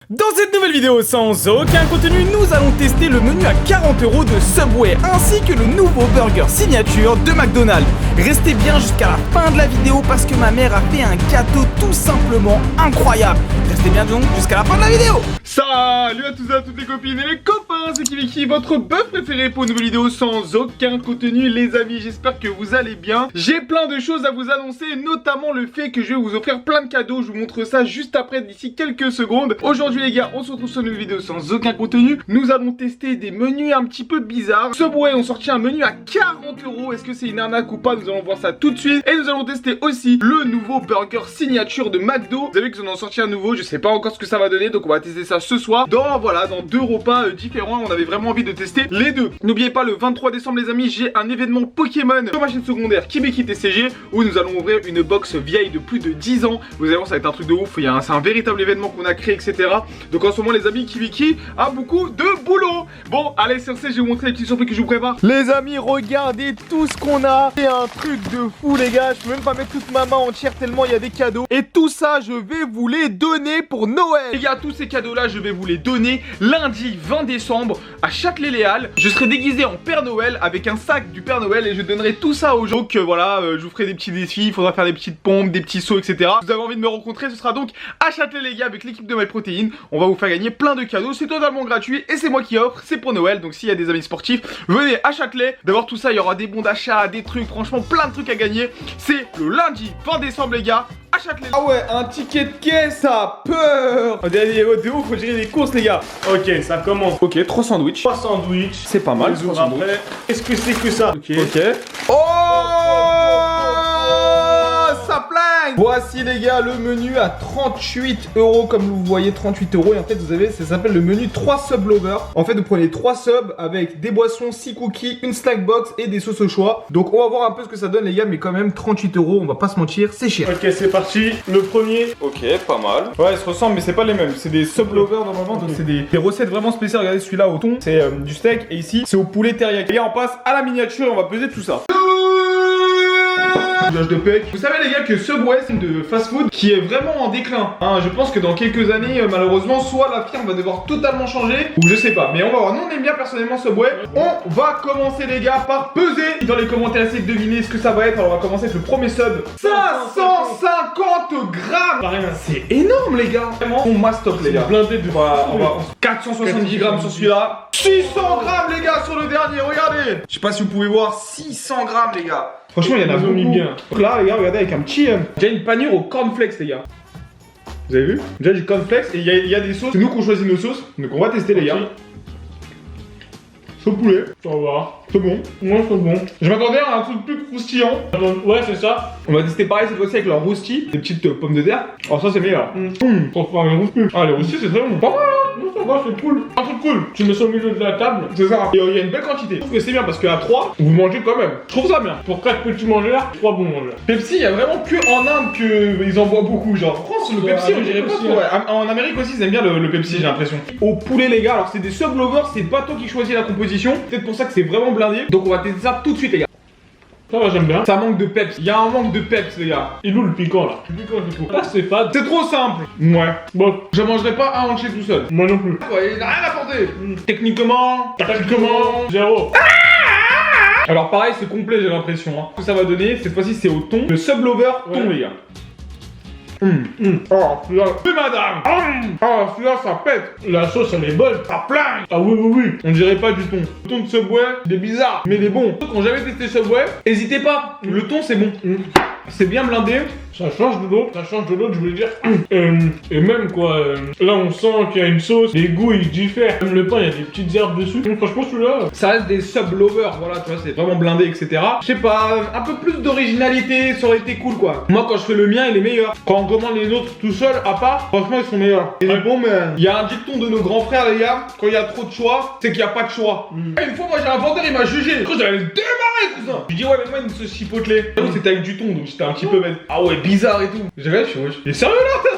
Dans cette nouvelle vidéo sans aucun contenu, nous allons tester le menu à 40 € de Subway ainsi que le nouveau burger signature de McDonald's. Restez bien jusqu'à la fin de la vidéo parce que ma mère a fait un gâteau tout simplement incroyable. Restez bien donc jusqu'à la fin de la vidéo. Salut à tous et à toutes les copines et les copains, c'est Kiviki, votre bœuf préféré pour une nouvelle vidéo sans aucun contenu les amis. J'espère que vous allez bien. J'ai plein de choses à vous annoncer, notamment le fait que je vais vous offrir plein de cadeaux. Je vous montre ça juste après d'ici quelques secondes. Aujourd'hui les gars, on se retrouve sur une nouvelle vidéo sans aucun contenu. Nous allons tester des menus un petit peu bizarres. Subway ont sorti un menu à 40 €. Est-ce que c'est une arnaque ou pas? Nous allons voir ça tout de suite. Et nous allons tester aussi le nouveau burger signature de McDo. Vous avez vu qu'ils en ont sorti un nouveau, je sais pas encore ce que ça va donner, donc on va tester ça ce soir. Dans deux repas différents, on avait vraiment envie de tester les deux. N'oubliez pas, le 23 décembre les amis, j'ai un événement Pokémon sur ma chaîne secondaire Kibiki TCG où nous allons ouvrir une box vieille de plus de 10 ans. Vous allez voir, ça va être un truc de ouf. C'est un véritable événement qu'on a créé, etc. Donc en ce moment les amis, Kibiki a beaucoup de boulot. Bon, allez sur ce, je vais vous montrer les petites surprises que je vous prépare. Les amis, regardez tout ce qu'on a. C'est un truc de fou les gars. Je peux même pas mettre toute ma main entière tellement il y a des cadeaux. Et tout ça, je vais vous les donner pour Noël. Les gars, tous ces cadeaux là, je vais vous les donner lundi 20 décembre à Châtelet-Léal. Je serai déguisé en Père Noël avec un sac du Père Noël et je donnerai tout ça aux gens. Donc voilà, je vous ferai des petits défis, il faudra faire des petites pompes, des petits sauts, etc. Si vous avez envie de me rencontrer, ce sera donc à Châtelet les gars avec l'équipe de MyProtein. On va vous faire gagner plein de cadeaux, c'est totalement gratuit et c'est moi qui offre, c'est pour Noël. Donc s'il y a des amis sportifs, venez à Châtelet. D'abord tout ça, il y aura des bons d'achat, des trucs, franchement plein de trucs à gagner. C'est le lundi 20 décembre les gars. À Châtelet. Ah ouais, un ticket de caisse, ça a peur. De ouf, faut gérer les courses les gars. Ok, ça commence. Ok, 3 sandwichs. 3 sandwichs. C'est pas mal. Après, qu'est-ce que c'est que ça? Ok. Oh, ça plaint. Voici les gars le menu à 38 € comme vous voyez, 38 € et en fait vous avez, ça s'appelle le menu 3 sub lovers. En fait vous prenez 3 subs avec des boissons, 6 cookies, une snack box et des sauces au choix. Donc on va voir un peu ce que ça donne les gars, mais quand même 38 €, on va pas se mentir, c'est cher. Ok, c'est parti. Le premier. Ok, pas mal. Ouais, ils se ressemblent mais c'est pas les mêmes. C'est des sub lovers normalement, donc c'est des recettes vraiment spéciales. Regardez celui-là au thon, c'est du steak et ici c'est au poulet teriyaki. Et on passe à la miniature et on va peser tout ça. De pec. Vous savez les gars que Subway c'est de fast-food qui est vraiment en déclin. Je pense que dans quelques années malheureusement soit la firme va devoir totalement changer ou je sais pas. Mais on va voir. Nous on aime bien personnellement Subway. On va commencer les gars par peser. Dans les commentaires essayez de deviner ce que ça va être. Alors on va commencer avec le premier sub. 550 grammes. C'est énorme les gars. Vraiment on mastoc les gars. Blindé de. On va 470 grammes sur celui-là. 600 grammes les gars sur le dernier. Regardez. Je sais pas si vous pouvez voir 600 grammes les gars. Franchement, il y en a beaucoup. Mis bien. Donc là, les gars, regardez avec un petit. Déjà une panière au cornflakes, les gars. Vous avez vu? Déjà du cornflakes et il y a des sauces. C'est nous qu'on choisit nos sauces. Donc on va tester, les gars. Sauce poulet. Ça va. C'est bon. Ouais, c'est bon. Je m'attendais à un truc plus croustillant. Ouais, c'est ça. On va tester pareil cette fois-ci avec leur rosti. Des petites pommes de terre. Alors, ça, c'est meilleur. Enfin, les roustis. Ah, les roustis, c'est très bon. Pas mal, hein? Ça va, c'est cool. Un truc cool. Tu mets ça au milieu de la table. C'est ça. Et il y a une belle quantité. Je trouve que c'est bien parce qu'à 3, vous mangez quand même. Je trouve ça bien. Pour 4 petits mangeurs, 3 bons mangeurs. Pepsi, il y a vraiment que en Inde qu'ils en boivent beaucoup. Genre, en France, le Pepsi, on dirait pas trop. Ouais. En Amérique aussi, ils aiment bien le Pepsi, j'ai l'impression. Au poulet, les gars, alors c'est des sub lovers, c'est pas toi qui choisis la composition. Peut-être pour ça que c'est vraiment blindé. Donc, on va tester ça tout de suite, les gars. Ça va, j'aime bien. Ça manque de peps. Il y a un manque de peps, les gars. Il est où le piquant là? Le piquant, c'est trop. Là, c'est fade. C'est trop simple. Ouais. Bon. Je mangerai pas un entier tout seul. Moi non plus. Ouais, il a rien apporté. Techniquement. Zéro. Alors, pareil, c'est complet, j'ai l'impression. Ce que ça va donner, cette fois-ci, c'est au thon. Le sub lover thon, les gars. Oh, celui-là. Oui, madame. Oh, celui-là, ça pète. La sauce, elle est bonne. Ça plaint. Ah oui, oui, oui. On dirait pas du thon. Le thon de Subway, il est bizarre, mais il est bon. Ceux qui n'ont jamais testé Subway, n'hésitez pas. Le thon, c'est bon. C'est bien blindé. Ça change de l'autre, je voulais dire. Et même quoi, là on sent qu'il y a une sauce, les goûts ils diffèrent. Même le pain, il y a des petites herbes dessus. Donc franchement celui-là. Ça reste des sub lovers, voilà, tu vois, c'est vraiment blindé, etc. Je sais pas, un peu plus d'originalité, ça aurait été cool quoi. Moi quand je fais le mien, il est meilleur. Quand on commande les autres tout seul, à part, franchement ils sont meilleurs. Il est bon, mais il y a un dicton de nos grands frères, les gars, quand il y a trop de choix, c'est qu'il n'y a pas de choix. Et une fois, moi j'ai un vendeur, il m'a jugé. Je crois que j'allais le démarrer, cousin. Je dis ouais, mais moi une sauce chipotelée. C'était avec du thon, donc j'étais un petit peu bête. Ah ouais, bizarre et tout. J'ai regardé, je suis wesh. Il est sérieux là?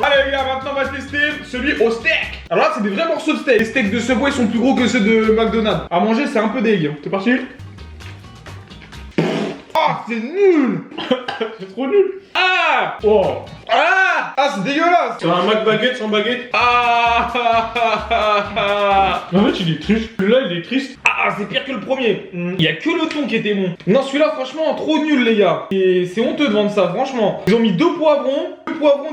Allez les gars, maintenant on va tester celui au steak. Alors là c'est des vrais morceaux de steak. Les steaks de Subway sont plus gros que ceux de McDonald's. À manger c'est un peu dégueu. C'est parti. Oh Ah, c'est nul. C'est trop nul. Ah. Oh. Ah, c'est dégueulasse. C'est un McBaguette sans baguette. Ah. En fait, il est triste. Celui-là, il est triste. Ah, c'est pire que le premier. Il y a que le thon qui était bon. Non, celui-là, franchement, trop nul, les gars. Et c'est honteux de vendre ça, franchement. Ils ont mis 2 poivrons,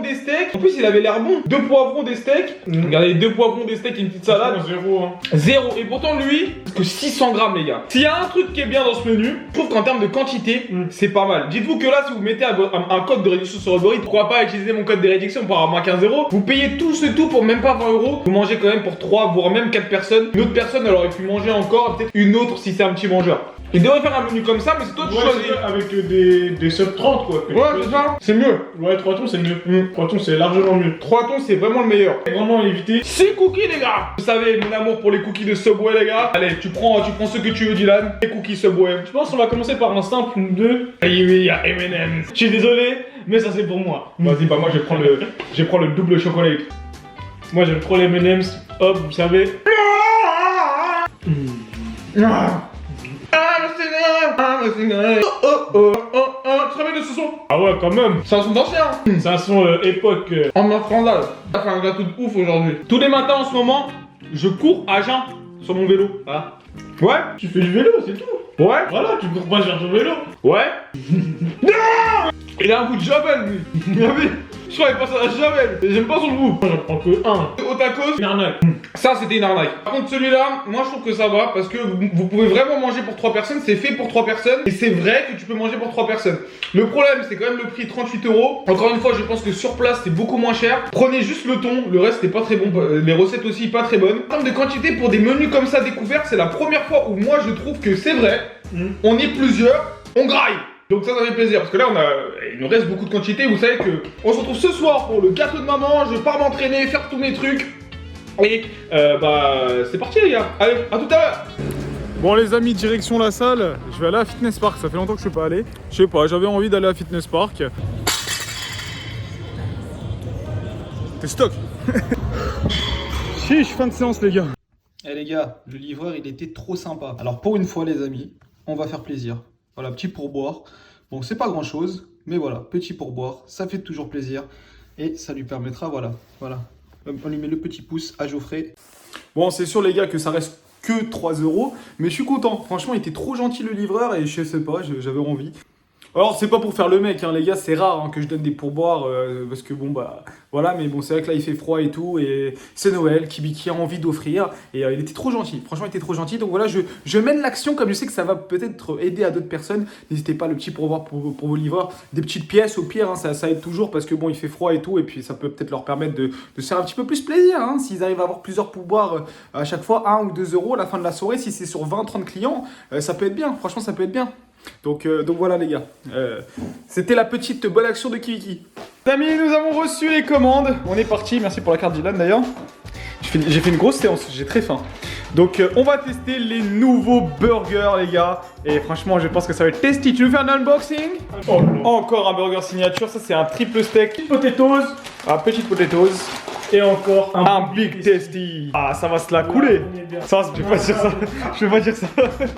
des steaks. En plus, il avait l'air bon. 2 poivrons, des steaks. Regardez, 2 poivrons, des steaks et une petite salade. 0, hein. 0. Et pourtant, lui, que 600 grammes, les gars. S'il y a un truc qui est bien dans ce menu, je trouve qu'en termes de quantité, c'est pas mal. Dites-vous que là, si vous mettez un code de réduction sur Uber Eats, pourquoi pas utiliser mon code de réduction pour avoir moins 15 €. Vous payez tout ce tout pour même pas 20 €. Vous mangez quand même pour 3, voire même 4 personnes. Une autre personne, elle aurait pu manger encore, peut-être une autre si c'est un petit mangeur. Il devrait faire un menu comme ça, mais c'est toi de choisir. Avec des sub 30, quoi. Ouais, c'est ça. C'est mieux. Ouais, 3 tons, c'est mieux. 3 tons, c'est largement mieux. 3 tons, c'est vraiment le meilleur. Vraiment éviter. 6 cookies, les gars. Vous savez, mon amour pour les cookies de Subway, les gars. Allez, tu prends ce que tu veux, Dylan. Les cookies Subway. Je pense qu'on va commencer par un simple 2. Oui, il y a M&M's. Je suis désolé, mais ça c'est pour moi. Vas-y, bah moi je vais prendre le double chocolat. Moi j'aime trop les M&M's. Hop, vous savez. Très bien de ce son. Ah ouais, quand même. C'est un son d'ancien. C'est un son époque. En infrandale. Ça fait un gâteau de ouf aujourd'hui. Tous les matins en ce moment, je cours à jeun sur mon vélo. Ah. Ouais. Tu fais du vélo, c'est tout. Ouais. Voilà, tu cours pas sur ton vélo. Ouais. Non. Il a un goût de javel, lui. Il a vu. Je crois qu'il passe à la javel. J'aime pas son goût. Moi j'en prends que un. Au tacos. Une arnaque. Ça c'était une arnaque. Par contre celui-là, moi je trouve que ça va parce que vous pouvez vraiment manger pour 3 personnes. C'est fait pour 3 personnes et c'est vrai que tu peux manger pour 3 personnes. Le problème c'est quand même le prix 38 €. Encore une fois, je pense que sur place c'est beaucoup moins cher. Prenez juste le thon, le reste c'est pas très bon. Les recettes aussi pas très bonnes. En termes de quantité pour des menus comme ça découverts, c'est la première fois où moi je trouve que c'est vrai. On est plusieurs, on graille. Donc ça fait plaisir parce que là il nous reste beaucoup de quantité. Vous savez que on se retrouve ce soir pour le gâteau de maman. Je pars m'entraîner, faire tous mes trucs. Et c'est parti les gars. Allez, à tout à l'heure. Bon les amis, direction la salle. Je vais aller à Fitness Park. Ça fait longtemps que je suis pas allé. Je sais pas, j'avais envie d'aller à Fitness Park. T'es stock. Chiche, fin de séance les gars. Eh les gars, le livreur il était trop sympa. Alors pour une fois les amis, on va faire plaisir. Voilà, petit pourboire. Bon, c'est pas grand chose, mais voilà, petit pourboire, ça fait toujours plaisir. Et ça lui permettra, voilà. On lui met le petit pouce à Geoffrey. Bon, c'est sûr les gars que ça reste que 3 €, mais je suis content. Franchement, il était trop gentil le livreur et je sais pas, j'avais envie. Alors, c'est pas pour faire le mec, hein, les gars, c'est rare hein, que je donne des pourboires parce que bon, bah voilà, mais bon, c'est vrai que là il fait froid et tout, et c'est Noël qui a envie d'offrir, et il était trop gentil, franchement, il était trop gentil. Donc voilà, je mène l'action comme je sais que ça va peut-être aider à d'autres personnes. N'hésitez pas, le petit pourboire pour vos livreurs, des petites pièces au pire, hein, ça aide toujours parce que bon, il fait froid et tout, et puis ça peut peut-être leur permettre de se faire un petit peu plus plaisir, hein, s'ils arrivent à avoir plusieurs pourboires à chaque fois, 1 ou 2 € à la fin de la soirée, si c'est sur 20-30 clients, ça peut être bien, franchement, ça peut être bien. Donc voilà les gars, c'était la petite bonne action de Kiviki. Amis, nous avons reçu les commandes, on est parti, merci pour la carte Dylan d'ailleurs. J'ai fait une grosse séance, j'ai très faim. Donc on va tester les nouveaux burgers les gars. Et franchement je pense que ça va être tasty. Tu veux faire un unboxing? Oh non. Encore un burger signature, ça c'est un triple steak. Petite potatoes. Ah, petite potatoes. Et encore un big tasty. Ah, ça va se la couler. Ça, je vais pas dire ça. Je vais pas dire ça.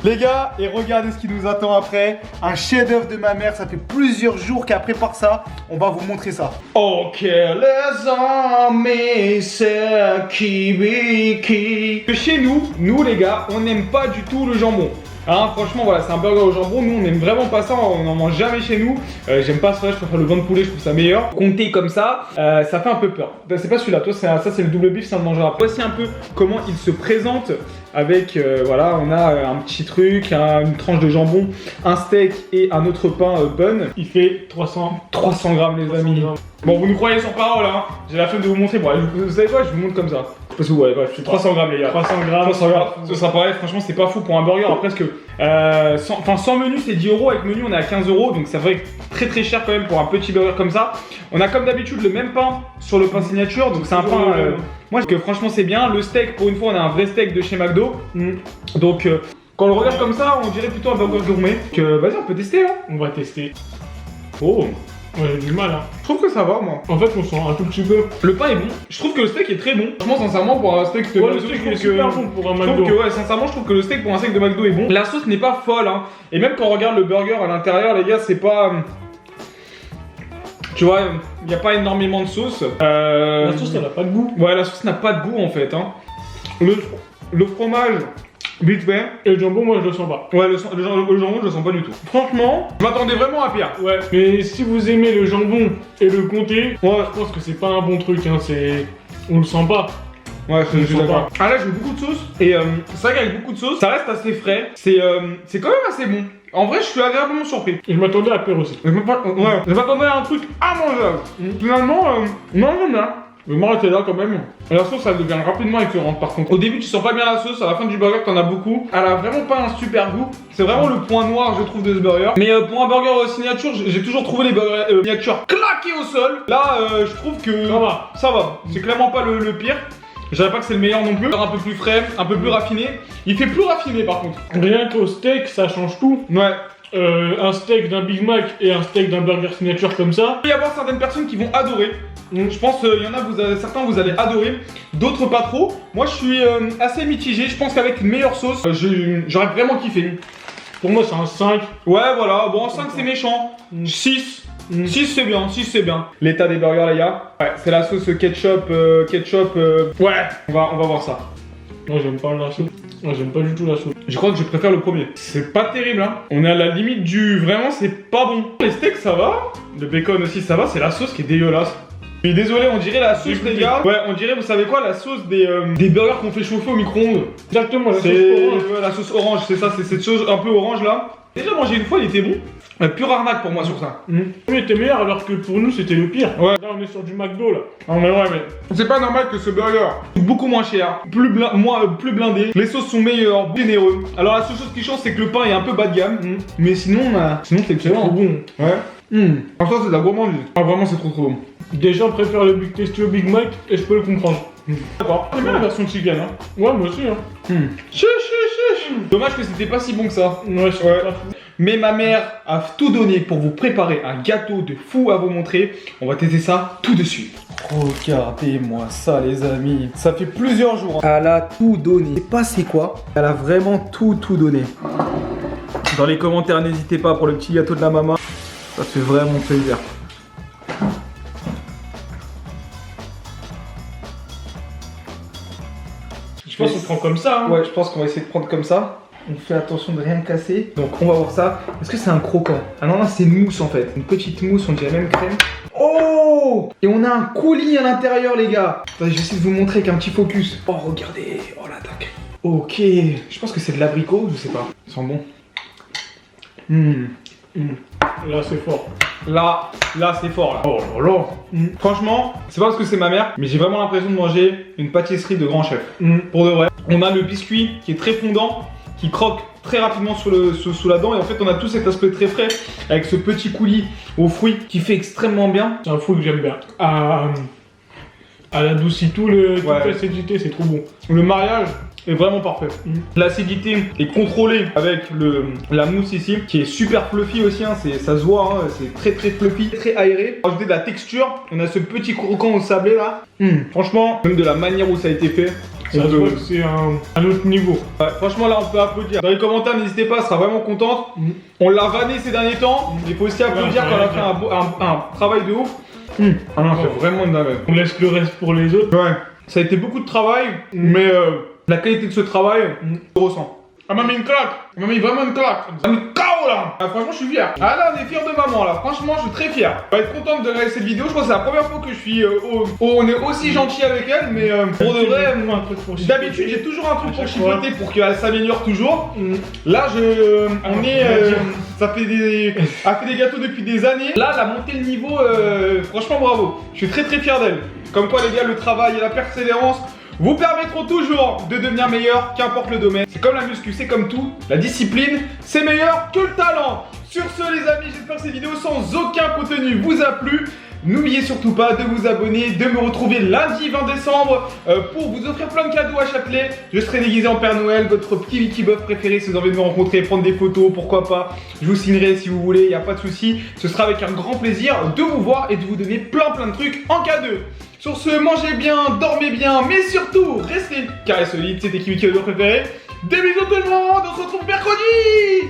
Les gars, et regardez ce qui nous attend après. Un chef-d'œuvre de ma mère. Ça fait plusieurs jours qu'elle prépare ça. On va vous montrer ça. Ok, les amis, c'est Kiviki. Chez nous les gars, on n'aime pas du tout le jambon. Hein, franchement, voilà, c'est un burger au jambon. Nous, on n'aime vraiment pas ça. On n'en mange jamais chez nous. J'aime pas ça. Je préfère le blanc de poulet. Je trouve ça meilleur. Compter comme ça, ça fait un peu peur. C'est pas celui-là. Toi, ça, c'est le double beef. Ça on le mangera après. Voici un peu comment il se présente. Avec, voilà, on a un petit truc, une tranche de jambon, un steak et un autre pain bun. Il fait 300 grammes, les amis. Bon, vous nous croyez sur parole, hein. J'ai la flemme de vous montrer. Bon, vous savez quoi, je vous montre comme ça. Parce que ouais, c'est 300 grammes, les gars. 300 grammes. Ce sera pareil, franchement, c'est pas fou pour un burger. Après, presque. Sans menu, c'est 10 €. Avec menu, on est à 15 €. Donc, ça fait très cher quand même pour un petit burger comme ça. On a comme d'habitude le même pain sur le pain signature. Donc, c'est un pain. Moi, je trouve que franchement, c'est bien. Le steak, pour une fois, on a un vrai steak de chez McDo. Donc, quand on le regarde comme ça, on dirait plutôt un burger gourmet. Donc, vas-y, on peut tester, hein. On va tester. Oh, Ouais, j'ai du mal, hein. Je trouve que ça va, moi. En fait, on sent un tout petit peu. Le pain est bon. Je trouve que le steak est très bon. Franchement, sincèrement, pour un steak de Ouais, le McDo, steak je trouve est super bon pour un Je trouve McDo. que, ouais, sincèrement, je trouve que le steak pour un steak de McDo est bon. La sauce n'est pas folle, hein. Et même quand on regarde le burger à l'intérieur, les gars, c'est pas. Tu vois, il n'y a pas énormément de sauce. La sauce, elle a pas de goût. Ouais, la sauce n'a pas de goût en fait. Hein. Le fromage, vite fait. Et le jambon, moi, je le sens pas. Ouais, le jambon, je le sens pas du tout. Franchement, je m'attendais vraiment à pire. Ouais, mais si vous aimez le jambon et le comté, ouais, je pense que c'est pas un bon truc, hein. C'est. On le sent pas. Ouais, je suis sens d'accord. Ah là, j'ai beaucoup de sauce. Et c'est vrai qu'avec beaucoup de sauce, ça reste assez frais. C'est quand même assez bon. En vrai, je suis agréablement surpris. Et je m'attendais à pire aussi. Je m'attendais à un truc à mangeable. Finalement, non, non. Je vais m'arrêter là quand même. La sauce, elle devient rapidement écœurante par contre. Au début, tu sens pas bien la sauce, à la fin du burger, t'en as beaucoup. Elle a vraiment pas un super goût. C'est vraiment le point noir, je trouve, de ce burger. Mais pour un burger signature, j'ai toujours trouvé les burgers signature claqués au sol. Là, je trouve que ça va. C'est clairement pas le pire. Je dirais pas que c'est le meilleur non plus. Un peu plus frais, un peu plus raffiné. Il fait plus raffiné par contre. Rien qu'au steak, ça change tout. Ouais. Un steak d'un Big Mac et un steak d'un burger signature comme ça. Il peut y avoir certaines personnes qui vont adorer. Je pense qu'il y en a, certains vous allez adorer, d'autres pas trop. Moi je suis assez mitigé, je pense qu'avec une meilleure sauce, j'aurais vraiment kiffé. Pour moi c'est un 5. Ouais voilà, bon 5 c'est méchant, 6. 6 c'est bien, 6 c'est bien. L'état des burgers les gars, ouais, c'est la sauce ketchup, ouais, on va voir ça. Moi j'aime pas la sauce. Moi j'aime pas du tout la sauce. Je crois que je préfère le premier. C'est pas terrible hein. On est à la limite du... Vraiment c'est pas bon. Les steaks ça va. Le bacon aussi ça va. C'est la sauce qui est dégueulasse. Je suis désolé, on dirait la sauce les gars. Ouais, on dirait, vous savez quoi, la sauce des burgers qu'on fait chauffer au micro-ondes. Exactement, la sauce orange. Ouais, la sauce orange, c'est ça, c'est cette chose un peu orange là. Déjà mangé une fois, il était bon. Pure arnaque pour moi sur ça. Il était meilleur alors que pour nous c'était le pire. Ouais. Là on est sur du McDo là. Non mais ouais mais c'est pas normal que ce burger coûte beaucoup moins cher, plus blindé, les sauces sont meilleures, généreux. Alors la seule chose qui change c'est que le pain est un peu bas de gamme, mais sinon c'est excellent. C'est trop bon. Ouais. Franchement c'est de la gourmandise. Ah vraiment c'est trop bon. Déjà on préfère le Big Tasty au Big Mac et je peux le comprendre. D'accord. C'est bien la version chicken hein. Ouais moi aussi hein. Dommage que c'était pas si bon que ça. Ouais. Mais ma mère a tout donné pour vous préparer un gâteau de fou à vous montrer. On va tester ça tout de suite. Regardez-moi ça les amis. Ça fait plusieurs jours. Elle a tout donné. Je sais pas c'est quoi. Elle a vraiment tout donné. Dans les commentaires, n'hésitez pas pour le petit gâteau de la maman. Ça fait vraiment plaisir. Je pense qu'on prend comme ça hein. Ouais, je pense qu'on va essayer de prendre comme ça. On fait attention de rien casser. Donc on va voir ça. Est-ce que c'est un croquant? Ah non, c'est une mousse en fait. Une petite mousse, on dirait même crème. Oh! Et on a un coulis à l'intérieur les gars. Attendez, je vais essayer de vous montrer avec un petit focus. Oh regardez. Oh la dingue. Ok. Je pense que c'est de l'abricot, je sais pas. Ça sent bon. Là c'est fort. Là c'est fort là. Oh là là. Franchement, c'est pas parce que c'est ma mère, mais j'ai vraiment l'impression de manger une pâtisserie de grand chef. Pour de vrai. On a le biscuit qui est très fondant, qui croque très rapidement sous la dent, et en fait on a tout cet aspect très frais avec ce petit coulis aux fruits qui fait extrêmement bien. C'est un fruit que j'aime bien. Elle adoucit toute l'acidité, c'est trop bon. Le mariage est vraiment parfait. L'acidité est contrôlée avec la mousse ici, qui est super fluffy aussi, hein. Ça se voit, hein. C'est très fluffy, très aéré. Rajouter de la texture, on a ce petit croquant au sablé là. Franchement, même de la manière où ça a été fait, ça se voit que c'est un autre niveau. Ouais, franchement là on peut applaudir. Dans les commentaires n'hésitez pas, elle sera vraiment contente. On l'a vanné ces derniers temps. Il faut aussi applaudir quand elle a fait un travail de ouf. Ah non, c'est vraiment une dingue. On laisse le reste pour les autres. Ouais. Ça a été beaucoup de travail, mais la qualité de ce travail, je ressens. Elle m'a mis une claque. Elle m'a mis vraiment une claque. Elle m'a mis KO là. Ah, franchement, je suis fier. Ah là, on est fier de maman là. Franchement, je suis très fier. Elle va être contente de regarder cette vidéo. Je crois que c'est la première fois que je suis. On est aussi gentil avec elle, mais pour de vrai, d'habitude, j'ai toujours un truc pour chipoter pour qu'elle s'améliore toujours. Là, ça fait elle fait des gâteaux depuis des années. Là, elle a monté le niveau. Franchement, bravo. Je suis très fier d'elle. Comme quoi, les gars, le travail et la persévérance vous permettront toujours de devenir meilleur, qu'importe le domaine. C'est comme la muscu, c'est comme tout. La discipline, c'est meilleur que le talent. Sur ce les amis, j'espère que cette vidéo sans aucun contenu vous a plu. N'oubliez surtout pas de vous abonner, de me retrouver lundi 20 décembre pour vous offrir plein de cadeaux à Châtelet. Je serai déguisé en Père Noël, votre petit Vicky Buff préféré si vous avez envie de me rencontrer, prendre des photos, pourquoi pas. Je vous signerai si vous voulez, il n'y a pas de souci. Ce sera avec un grand plaisir de vous voir et de vous donner plein de trucs en cadeau. Sur ce, mangez bien, dormez bien, mais surtout, restez carré solide, c'était qui Vicky Buff préféré. Des bisous tout le monde, on se retrouve mercredi.